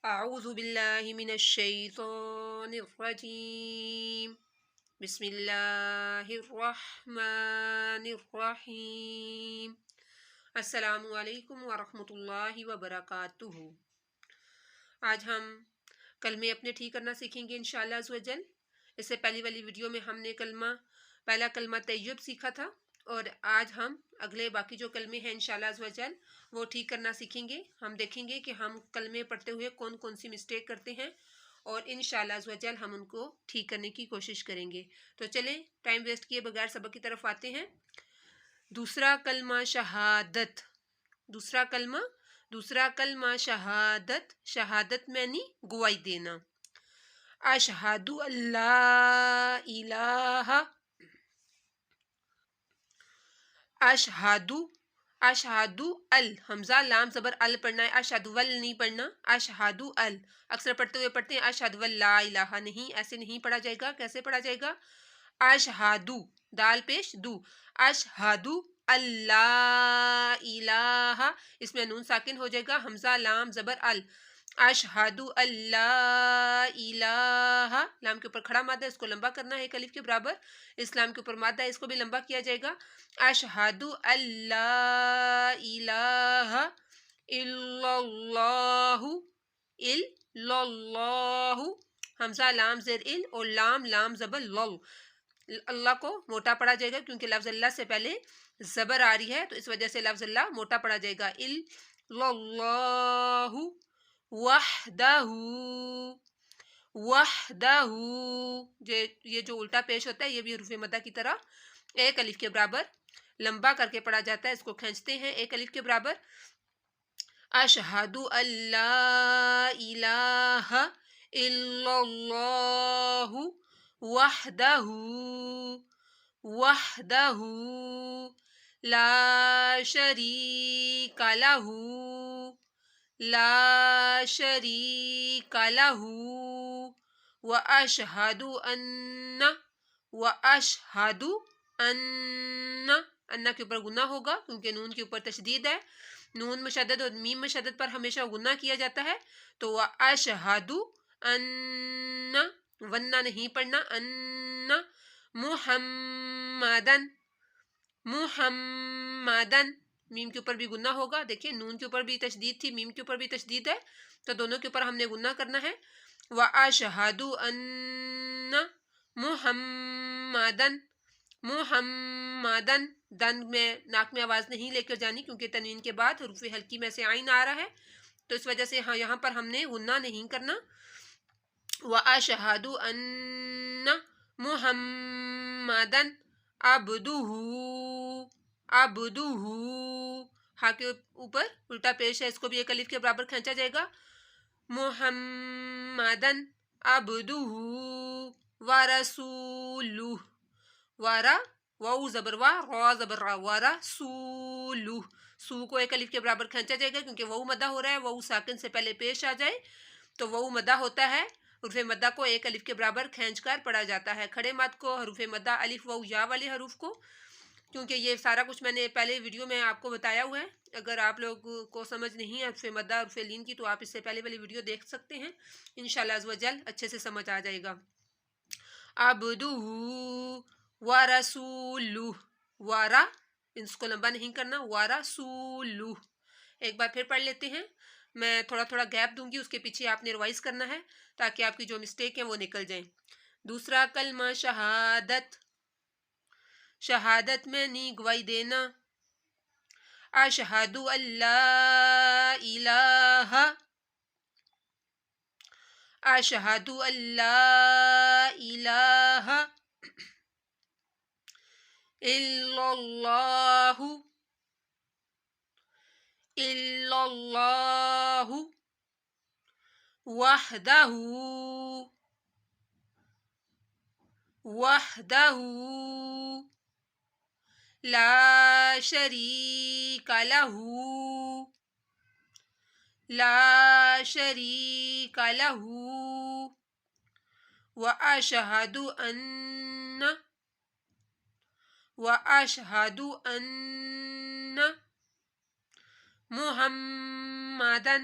أعوذ بالله من الشيطان الرجيم بسم الله الرحمن الرحيم السلام علیکم ورحمۃ اللہ وبرکاتہ۔ آج ہم کلمے اپنے ٹھیک کرنا سیکھیں گے انشاءاللہ عز و جل۔ اس سے پہلی والی ویڈیو میں ہم نے پہلا کلمہ طیب سیکھا تھا، اور آج ہم اگلے باقی جو کلمے ہیں انشاءاللہ عز و جل وہ ٹھیک کرنا سیکھیں گے۔ ہم دیکھیں گے کہ ہم کلمے پڑھتے ہوئے کون کون سی مسٹیک کرتے ہیں، اور انشاءاللہ عز و جل ہم ان کو ٹھیک کرنے کی کوشش کریں گے۔ تو چلیں ٹائم ویسٹ کیے بغیر سبق کی طرف آتے ہیں۔ دوسرا کلمہ شہادت۔ دوسرا کلمہ شہادت۔ شہادت معنی گواہی دینا۔ اشہد اللہ الہ، اشہد ال حمزہ لام زبر ال پڑھنا ہے، اشہد ول نہیں پڑھنا، اشہد ال۔ اکثر پڑھتے ہوئے پڑھتے ہیں اشہد لا الہ، نہیں، ایسے نہیں پڑھا جائے گا۔ کیسے پڑھا جائے گا؟ اشہد دال پیش دو، اشہد اللہ الہ، اس میں نون ساکن ہو جائے گا، حمزہ لام زبر ال، اشہد اللہ الہ، لام کے اوپر کھڑا مادہ اس کو لمبا کرنا ہے ایک الف کے برابر، اس لام کے اوپر مادہ اس کو بھی لمبا کیا جائے گا، اشہد اللہ الہ الا اللہ، الا اللہ، حمزہ لام زیر ال اور لام زبر لل، اللہ کو موٹا پڑھا جائے گا کیونکہ لفظ اللہ سے پہلے زبر آ رہی ہے، تو اس وجہ سے لفظ اللہ موٹا پڑھا جائے گا، الا اللہ وحدہ، یہ جو الٹا پیش ہوتا ہے یہ بھی حروف مدہ کی طرح ایک الف کے برابر لمبا کر کے پڑھا جاتا ہے، اس کو کھینچتے ہیں ایک الف کے برابر، اشہد اللہ الہ الا اللہ وحدہ لا شریک لہ واشہد ان کے اوپر گناہ ہوگا کیونکہ نون کے اوپر تشدید ہے، نون مشدد اور میم مشدد پر ہمیشہ گناہ کیا جاتا ہے، تو واشہد ان، ونہ نہیں پڑھنا، ان محمدن، میم کے اوپر بھی گناہ ہوگا، دیکھیں نون کے اوپر بھی تشدید تھی، میم کے اوپر بھی تشدید ہے، تو دونوں کے اوپر ہم نے گناہ کرنا ہے، واشہد ان محمدن، دن میں ناک میں آواز نہیں لے کر جانی کیونکہ تنوین کے بعد حروف ہلکی میں سے عین آ رہا ہے، تو اس وجہ سے یہاں پر ہم نے غنہ نہیں کرنا، واشہد ان محمدن عبدہ، ہاں کے اوپر الٹا پیش ہے، اس کو بھی ایک الف کے برابر کھینچا جائے گا، محمدن عبدہ ورسولہ، واو زبر وا، را زبر را، ورسولہ، سو کو ایک الف کے برابر کھینچا جائے گا کیونکہ واو مدہ ہو رہا ہے، واو ساکن سے پہلے پیش آ جائے تو واو مدہ ہوتا ہے، حروف مدہ کو ایک الف کے برابر کھینچ کر پڑھا جاتا ہے، کھڑے مد کو، حروف مدہ الف واو یا والے حروف کو، کیونکہ یہ سارا کچھ میں نے پہلے ویڈیو میں آپ کو بتایا ہوا ہے، اگر آپ لوگ کو سمجھ نہیں ہے حروف مدہ حروف لین کی تو آپ اس سے پہلے والی ویڈیو دیکھ سکتے ہیں، انشاءاللہ عز و جل اچھے سے سمجھ آ جائے گا۔ عبدہ ورسولہ، وارا اس کو لمبا نہیں کرنا، ورسولہ، ایک بار پھر پڑھ لیتے ہیں، میں تھوڑا گیپ دوں گی، اس کے پیچھے آپ نے ریوائز کرنا ہے تاکہ آپ کی جو مسٹیک ہیں وہ نکل جائیں۔ دوسرا کلمہ شہادت۔ شہادت میں نی گواہی دینا، اشہد اللہ الہ، اشہد اللہ الہ الا اللہ، الا اللہ وحدہ لا شریک لہ واشہد ان محمدن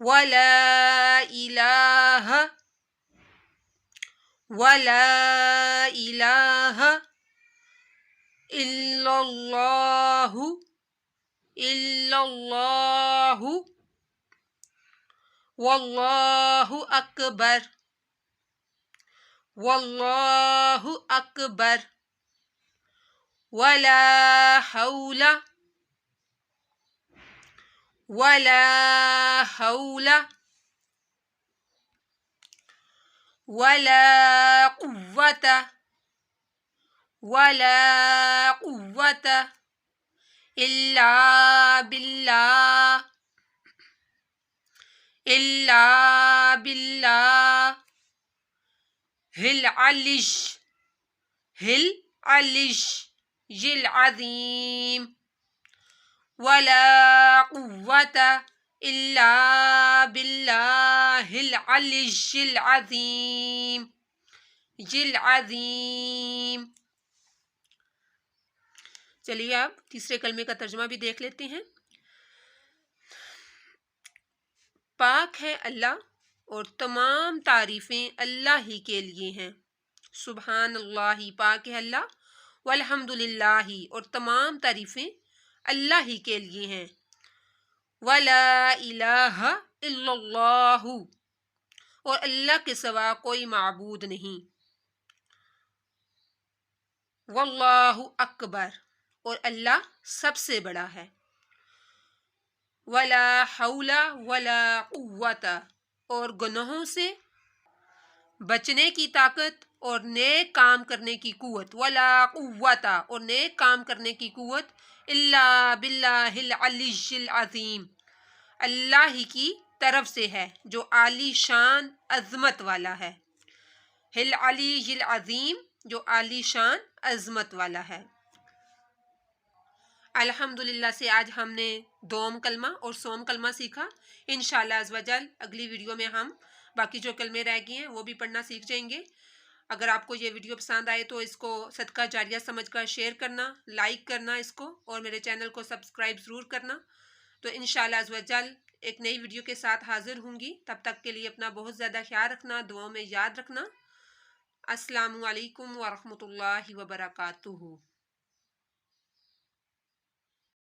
ولا إله ولا إله إلا الله إلا الله والله أكبر والله أكبر ولا حول ولا حول ولا قوة ولا قوة إلا بالله إلا بالله العلي العظيم ولا قوة إلا بالله العلي العظيم العظيم۔ چلیے اب تیسرے کلمے کا ترجمہ بھی دیکھ لیتے ہیں۔ پاک ہے اللہ اور تمام تعریفیں اللہ ہی کے لیے ہیں۔ سبحان اللہ، پاک ہے اللہ، والحمد للہ، اور تمام تعریفیں اللہ ہی کے لیے ہیں۔ ولا الہ الا اللہ، اور اللہ کے سوا کوئی معبود نہیں۔ واللہ اکبر، اور اللہ سب سے بڑا ہے۔ ولا حول ولا قوت، اور گناہوں سے بچنے کی طاقت اور نیک کام کرنے کی قوت، ولا قوت، اور نیک کام کرنے کی قوت، الا باللہ العلی العظیم، اللہ ہی کی طرف سے ہے جو عالی شان عظمت والا ہے۔ العلی العظیم، جو عالی شان عظمت والا ہے۔ الحمدللہ سے آج ہم نے دوم کلمہ اور سوم کلمہ سیکھا۔ انشاءاللہ عز و جل اگلی ویڈیو میں ہم باقی جو کلمے رہ گئے ہیں وہ بھی پڑھنا سیکھ جائیں گے۔ اگر آپ کو یہ ویڈیو پسند آئے تو اس کو صدقہ جاریہ سمجھ کر شیئر کرنا، لائک کرنا اس کو، اور میرے چینل کو سبسکرائب ضرور کرنا۔ تو انشاءاللہ عز و جل ایک نئی ویڈیو کے ساتھ حاضر ہوں گی۔ تب تک کے لیے اپنا بہت زیادہ خیال رکھنا، دعاؤں میں یاد رکھنا۔ السلام علیکم ورحمۃ اللہ وبرکاتہ۔